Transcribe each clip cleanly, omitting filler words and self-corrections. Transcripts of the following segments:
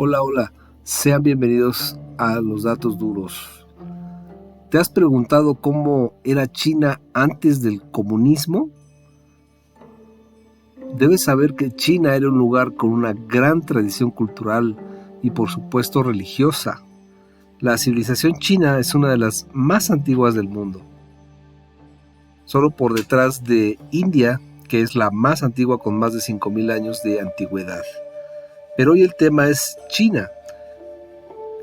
Hola, hola, sean bienvenidos a los datos duros. ¿Te has preguntado cómo era China antes del comunismo? Debes saber que China era un lugar con una gran tradición cultural y por supuesto religiosa. La civilización china es una de las más antiguas del mundo, solo por detrás de India, que es la más antigua con más de 5.000 años de antigüedad. Pero hoy el tema es China.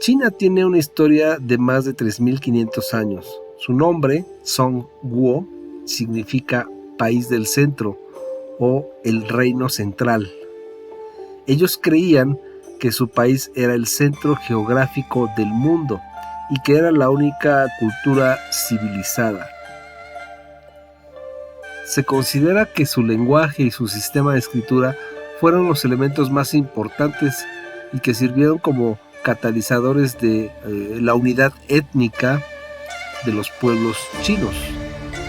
China tiene una historia de más de 3.500 años. Su nombre, Zhongguo, significa país del centro o el reino central. Ellos creían que su país era el centro geográfico del mundo y que era la única cultura civilizada. Se considera que su lenguaje y su sistema de escritura fueron los elementos más importantes y que sirvieron como catalizadores de la unidad étnica de los pueblos chinos.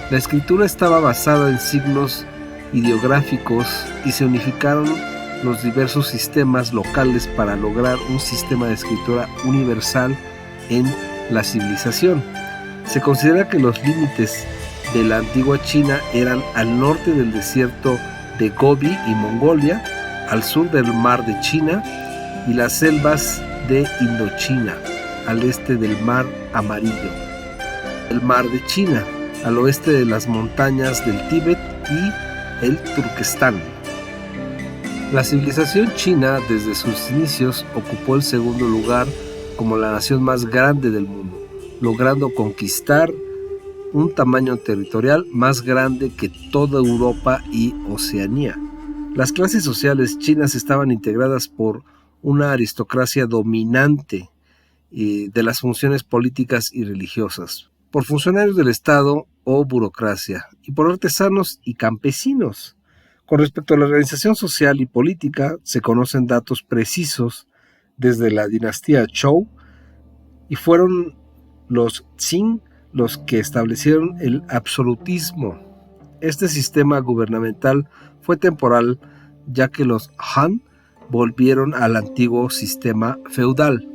La escritura estaba basada en signos ideográficos y se unificaron los diversos sistemas locales para lograr un sistema de escritura universal en la civilización. Se considera que los límites de la antigua China eran al norte del desierto de Gobi y Mongolia, al sur del mar de China y las selvas de Indochina, al este del mar Amarillo, el mar de China, al oeste de las montañas del Tíbet y el Turquestán. La civilización china desde sus inicios ocupó el segundo lugar como la nación más grande del mundo, logrando conquistar un tamaño territorial más grande que toda Europa y Oceanía. Las clases sociales chinas estaban integradas por una aristocracia dominante de las funciones políticas y religiosas, por funcionarios del Estado o burocracia, y por artesanos y campesinos. Con respecto a la organización social y política, se conocen datos precisos desde la dinastía Zhou, y fueron los Qing los que establecieron el absolutismo. Este sistema gubernamental fue temporal, ya que los Han volvieron al antiguo sistema feudal.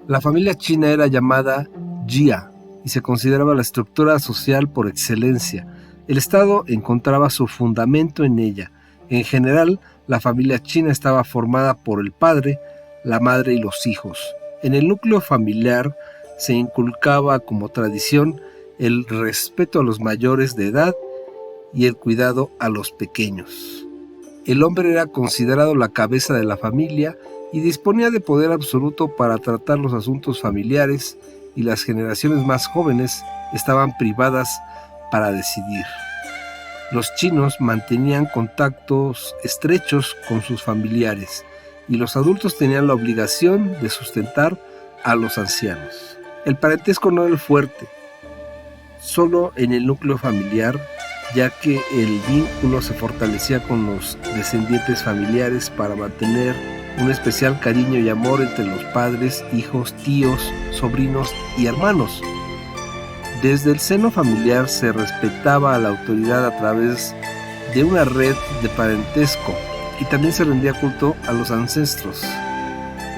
La familia china era llamada Jia y se consideraba la estructura social por excelencia. El Estado encontraba su fundamento en ella. En general, la familia china estaba formada por el padre, la madre y los hijos. En el núcleo familiar se inculcaba como tradición el respeto a los mayores de edad y el cuidado a los pequeños. El hombre era considerado la cabeza de la familia y disponía de poder absoluto para tratar los asuntos familiares, y las generaciones más jóvenes estaban privadas para decidir. Los chinos mantenían contactos estrechos con sus familiares y los adultos tenían la obligación de sustentar a los ancianos. El parentesco no era el fuerte, solo en el núcleo familiar, ya que el vínculo se fortalecía con los descendientes familiares para mantener un especial cariño y amor entre los padres, hijos, tíos, sobrinos y hermanos. Desde el seno familiar se respetaba a la autoridad a través de una red de parentesco y también se rendía culto a los ancestros.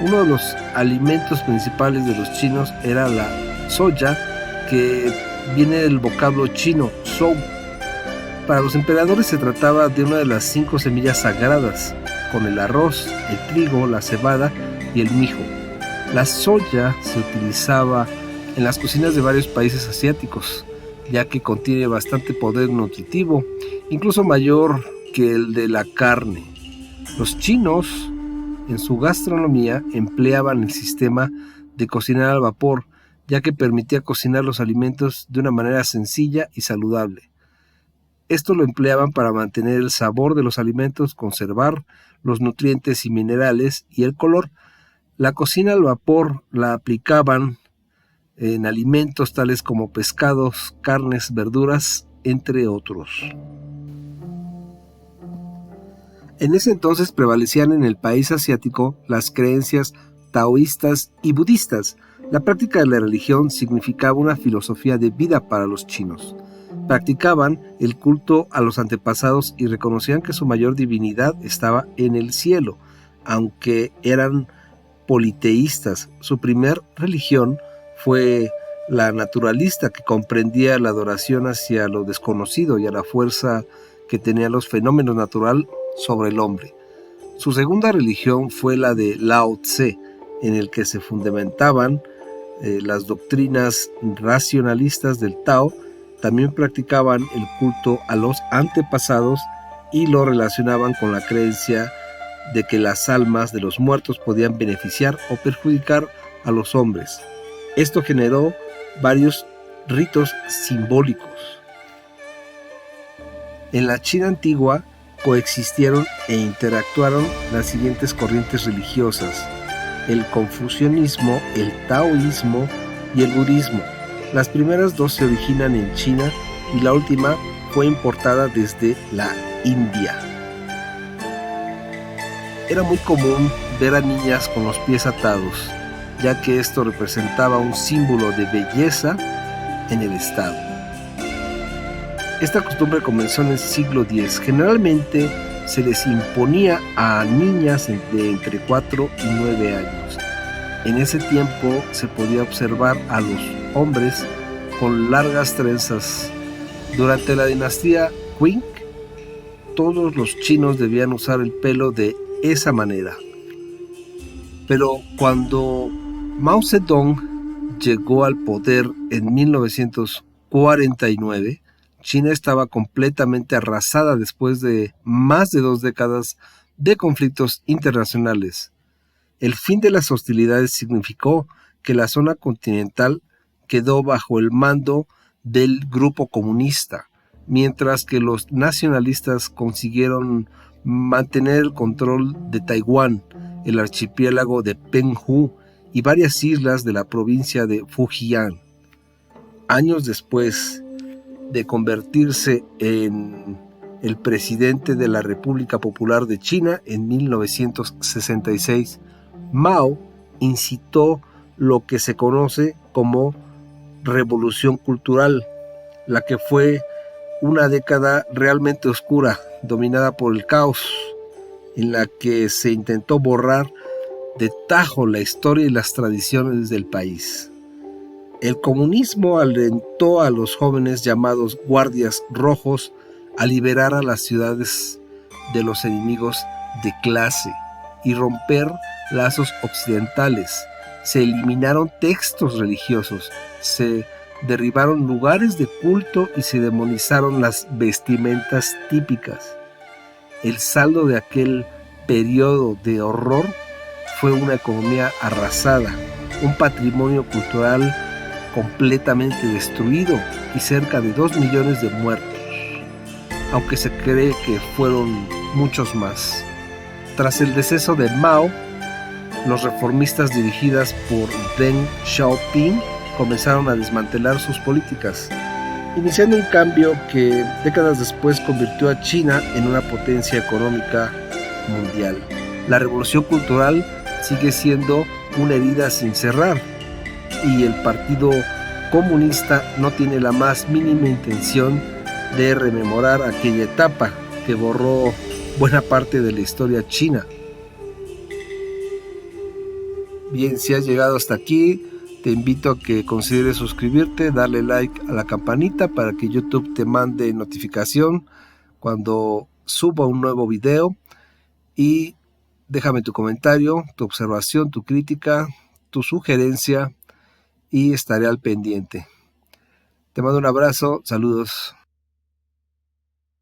Uno de los alimentos principales de los chinos era la soya, que viene del vocablo chino zhou. Para los emperadores se trataba de una de las 5 semillas sagradas, con el arroz, el trigo, la cebada y el mijo. La soya se utilizaba en las cocinas de varios países asiáticos, ya que contiene bastante poder nutritivo, incluso mayor que el de la carne. Los chinos, en su gastronomía, empleaban el sistema de cocinar al vapor, ya que permitía cocinar los alimentos de una manera sencilla y saludable. Esto lo empleaban para mantener el sabor de los alimentos, conservar los nutrientes y minerales y el color. La cocina al vapor la aplicaban en alimentos tales como pescados, carnes, verduras, entre otros. En ese entonces prevalecían en el país asiático las creencias taoístas y budistas. La práctica de la religión significaba una filosofía de vida para los chinos. Practicaban el culto a los antepasados y reconocían que su mayor divinidad estaba en el cielo, aunque eran politeístas. Su primer religión fue la naturalista, que comprendía la adoración hacia lo desconocido y a la fuerza que tenían los fenómenos naturales sobre el hombre. Su segunda religión fue la de Lao Tse, en el que se fundamentaban las doctrinas racionalistas del Tao. También practicaban el culto a los antepasados y lo relacionaban con la creencia de que las almas de los muertos podían beneficiar o perjudicar a los hombres. Esto generó varios ritos simbólicos. En la China antigua coexistieron e interactuaron las siguientes corrientes religiosas: el confucianismo, el taoísmo y el budismo. Las primeras dos se originan en China y la última fue importada desde la India. Era muy común ver a niñas con los pies atados, ya que esto representaba un símbolo de belleza en el estado. Esta costumbre comenzó en el siglo X. Generalmente se les imponía a niñas de entre 4 y 9 años. En ese tiempo se podía observar a los hombres con largas trenzas. Durante la dinastía Qing, todos los chinos debían usar el pelo de esa manera. Pero cuando Mao Zedong llegó al poder en 1949, China estaba completamente arrasada después de más de 2 décadas de conflictos internacionales. El fin de las hostilidades significó que la zona continental quedó bajo el mando del grupo comunista, mientras que los nacionalistas consiguieron mantener el control de Taiwán, el archipiélago de Penghu y varias islas de la provincia de Fujian. Años después de convertirse en el presidente de la República Popular de China en 1966, Mao incitó lo que se conoce como Revolución Cultural, la que fue una década realmente oscura, dominada por el caos, en la que se intentó borrar de tajo la historia y las tradiciones del país. El comunismo alentó a los jóvenes llamados guardias rojos a liberar a las ciudades de los enemigos de clase y romper lazos occidentales. Se eliminaron textos religiosos, se derribaron lugares de culto y se demonizaron las vestimentas típicas. El saldo de aquel periodo de horror fue una economía arrasada, un patrimonio cultural completamente destruido y cerca de 2 millones de muertos, aunque se cree que fueron muchos más. Tras el deceso de Mao, los reformistas dirigidas por Deng Xiaoping comenzaron a desmantelar sus políticas, iniciando un cambio que décadas después convirtió a China en una potencia económica mundial. La revolución cultural sigue siendo una herida sin cerrar, y el Partido Comunista no tiene la más mínima intención de rememorar aquella etapa que borró buena parte de la historia china. Bien, si has llegado hasta aquí, te invito a que consideres suscribirte, darle like a la campanita para que YouTube te mande notificación cuando suba un nuevo video, y déjame tu comentario, tu observación, tu crítica, tu sugerencia, y estaré al pendiente. Te mando un abrazo, saludos.